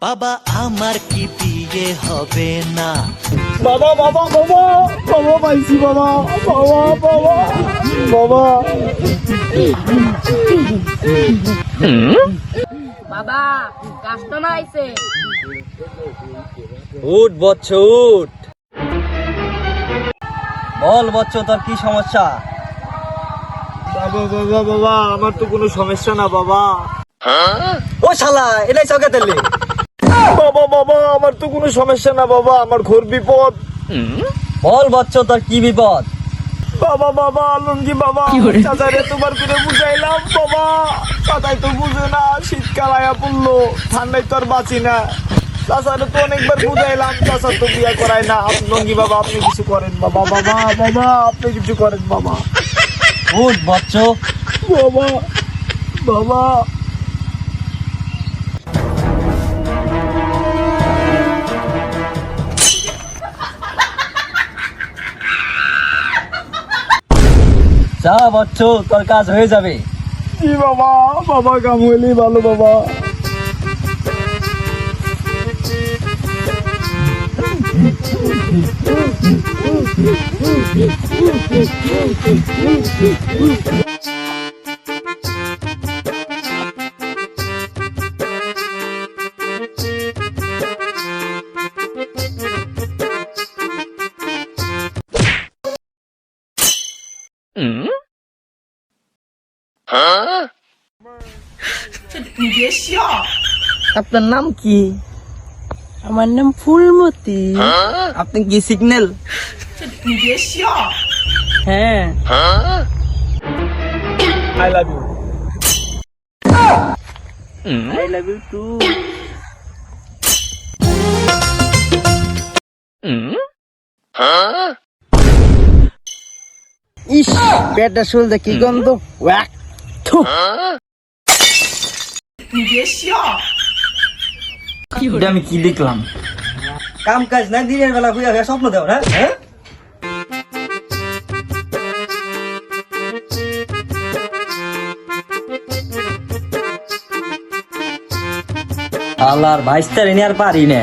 বাবা আমার কি বিয়ে হবে না? বাবা বাবা বাবা বাবা পাইছি বাবা বাবা বাবা বাবা বাবা কাস্টমার আইছে। উঠ বচ্চ উঠ, বল বচ্চ তোর কি সমস্যা? বাবা বাবা বাবা আমার তো কোনো সমস্যা না বাবা। ও শালা এটাই চকে তেলে। বাবা বাবা আমার তো কোনো সমস্যা না বাবা, আমার ঘোর বিপদ। বল বচ্চ তোর কি বিপদ? বাবা বাবা লঙ্গি বাবা, চাচারে তোমার করে বুঝাইলাম বাবা, চাচাই তো বুঝে না, শীতকাল আয়া পড়লো, ঠান্ডায় তো আর বাঁচি না। চাচারে তো অনেকবার বুঝাইলাম, চাচা তো বিয়া করায় না। লঙ্গি বাবা আপনি কিছু করেন বাবা, বাবা বাবা আপনি কিছু করেন বাবা। উঠ বচ্চ। বাবা বাবা যা বচ্চ তোর কাজ হয়ে যাবে। কি বাবা, বাবা কাম হইলেই ভালো বাবা। আপনার নাম কি? আমার নাম ফুলমতি। আপনি কি সিগন্যাল? হ্যাঁ। I love you. I love you too. ইস পেটটা শুলতে কি গন্ধ। ওয়াক থু। এটা আমি কি দেখলাম? কাম কাজ নাই, দিনের বেলা বুঝা হয়ে স্বপ্ন দেও না? হ্যাঁ আল্লাহর ভাইস্তার এনে আর পারি না।